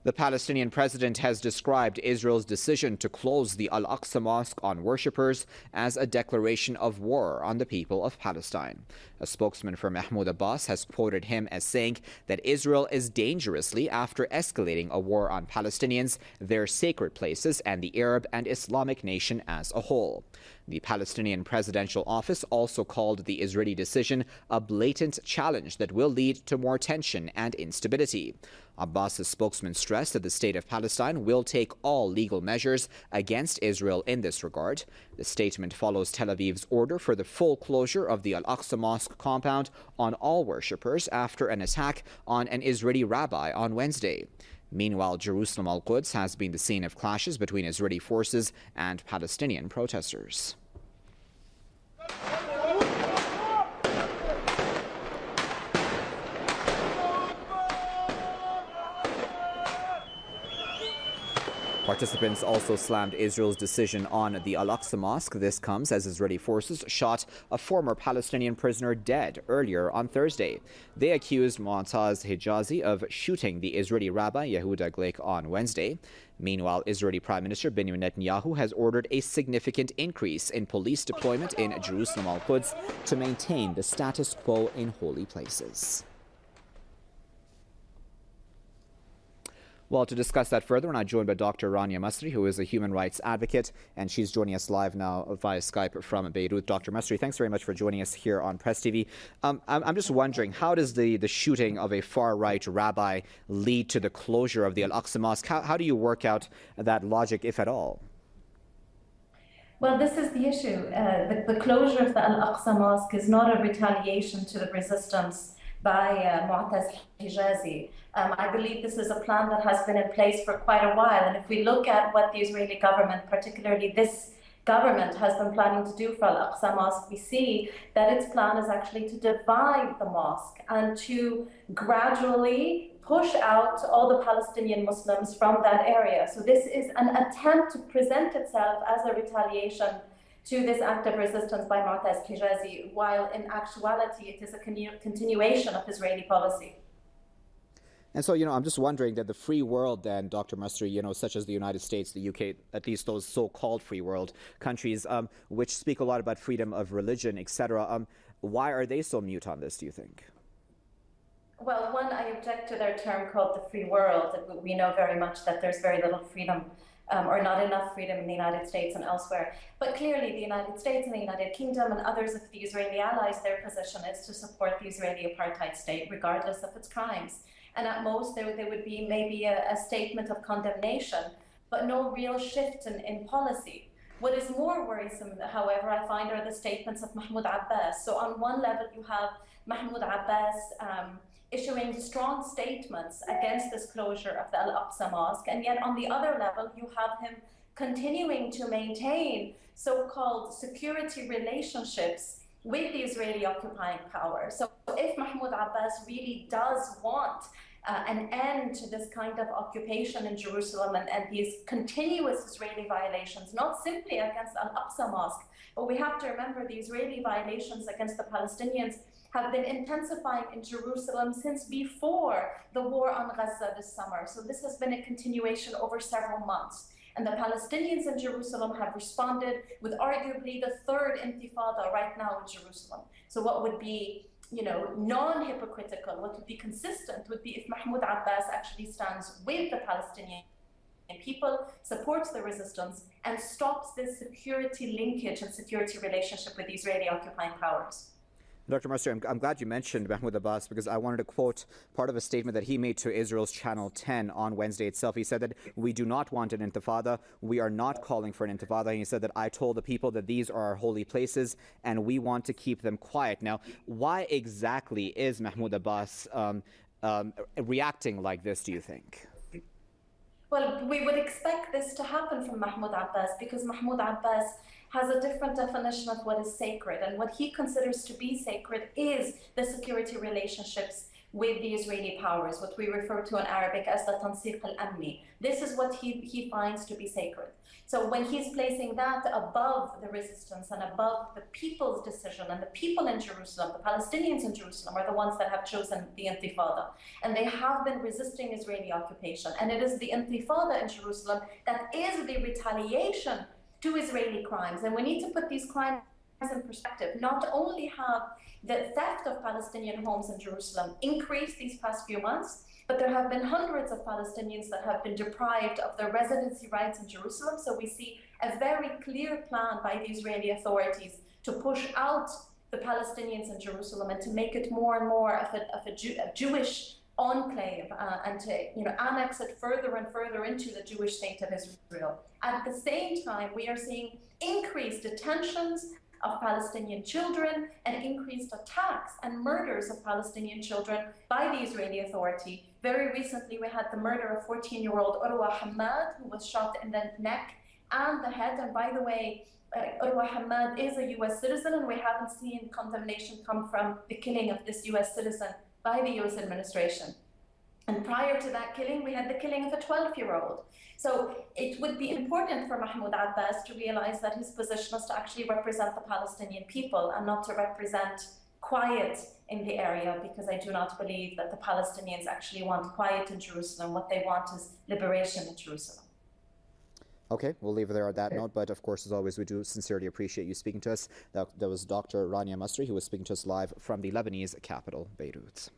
The Palestinian president has described Israel's decision to close the Al-Aqsa Mosque on worshippers as a declaration of war on the people of Palestine. A spokesman for Mahmoud Abbas has quoted him as saying that Israel is dangerously after escalating a war on Palestinians, their sacred places, and the Arab and Islamic nation as a whole. The Palestinian presidential office also called the Israeli decision a blatant challenge that will lead to more tension and instability. Abbas's spokesman stressed that the state of Palestine will take all legal measures against Israel in this regard. The statement follows Tel Aviv's order for the full closure of the Al-Aqsa Mosque compound on all worshippers after an attack on an Israeli rabbi on Wednesday. Meanwhile, Jerusalem al-Quds has been the scene of clashes between Israeli forces and Palestinian protesters. Participants also slammed Israel's decision on the Al-Aqsa Mosque. This comes as Israeli forces shot a former Palestinian prisoner dead earlier on Thursday. They accused Mu'taz Hijazi of shooting the Israeli rabbi Yehuda Glick on Wednesday. Meanwhile, Israeli Prime Minister Benjamin Netanyahu has ordered a significant increase in police deployment in Jerusalem al-Quds to maintain the status quo in holy places. Well, to discuss that further, we're now joined by Dr. Rania Masri, who is a human rights advocate, and she's joining us live now via Skype from Beirut. Dr. Masri, thanks very much for joining us here on PressTV. I'm just wondering, how does the shooting of a far-right rabbi lead to the closure of the Al-Aqsa Mosque? How do you work out that logic, if at all? Well, this is the issue. The closure of the Al-Aqsa Mosque is not a retaliation to the resistance by Mu'taz Hijazi. I believe this is a plan that has been in place for quite a while. And if we look at what the Israeli government, particularly this government, has been planning to do for Al-Aqsa Mosque, we see that its plan is actually to divide the mosque and to gradually push out all the Palestinian Muslims from that area. So this is an attempt to present itself as a retaliation to this act of resistance by Mu'taz Hijazi, while in actuality it is a continuation of Israeli policy. And so, I'm just wondering that the free world then, Dr. Masri, such as the United States, the UK, at least those so-called free world countries, which speak a lot about freedom of religion, etc., why are they so mute on this, do you think? Well, one, I object to their term called the free world. We know very much that there's very little freedom or not enough freedom in the United States and elsewhere. But clearly the United States and the United Kingdom and others of the Israeli allies, their position is to support the Israeli apartheid state regardless of its crimes. And at most, there would be maybe a statement of condemnation, but no real shift in policy. What is more worrisome, however, I find, are the statements of Mahmoud Abbas. So on one level, you have Mahmoud Abbas issuing strong statements against this closure of the Al-Aqsa Mosque, and yet on the other level, you have him continuing to maintain so-called security relationships with the Israeli occupying power. So if Mahmoud Abbas really does want an end to this kind of occupation in Jerusalem and these continuous Israeli violations, not simply against Al-Aqsa Mosque, but we have to remember the Israeli violations against the Palestinians have been intensifying in Jerusalem since before the war on Gaza this summer. So this has been a continuation over several months. And the Palestinians in Jerusalem have responded with arguably the third intifada right now in Jerusalem. So what would be, non-hypocritical, what would be consistent would be if Mahmoud Abbas actually stands with the Palestinian people, supports the resistance, and stops this security linkage and security relationship with the Israeli occupying powers. Dr. Masri, I'm glad you mentioned Mahmoud Abbas because I wanted to quote part of a statement that he made to Israel's Channel 10 on Wednesday itself. He said that we do not want an intifada. We are not calling for an intifada. And he said that I told the people that these are our holy places and we want to keep them quiet. Now, why exactly is Mahmoud Abbas reacting like this, do you think? Well, we would expect this to happen from Mahmoud Abbas because Mahmoud Abbas has a different definition of what is sacred, and what he considers to be sacred is the security relationships with the Israeli powers, what we refer to in Arabic as the Tansiq al-Amni. This is what he finds to be sacred. So when he's placing that above the resistance and above the people's decision, and the people in Jerusalem, the Palestinians in Jerusalem, are the ones that have chosen the Intifada. And they have been resisting Israeli occupation. And it is the Intifada in Jerusalem that is the retaliation to Israeli crimes. And we need to put these crimes in perspective. Not only have the theft of Palestinian homes in Jerusalem increased these past few months, but there have been hundreds of Palestinians that have been deprived of their residency rights in Jerusalem. So we see a very clear plan by the Israeli authorities to push out the Palestinians in Jerusalem and to make it more and more of a Jewish enclave and to annex it further and further into the Jewish state of Israel. At the same time, we are seeing increased detentions of Palestinian children and increased attacks and murders of Palestinian children by the Israeli authority. Very recently, we had the murder of 14-year-old Urwa Hamad, who was shot in the neck and the head. And by the way, Urwa Hamad is a U.S. citizen, and we haven't seen condemnation come from the killing of this U.S. citizen by the U.S. administration. And prior to that killing, we had the killing of a 12-year-old. So it would be important for Mahmoud Abbas to realize that his position is to actually represent the Palestinian people and not to represent quiet in the area, because I do not believe that the Palestinians actually want quiet in Jerusalem. What they want is liberation in Jerusalem. Okay, we'll leave it there at that note. But of course, as always, we do sincerely appreciate you speaking to us. That was Dr. Rania Masri, who was speaking to us live from the Lebanese capital, Beirut.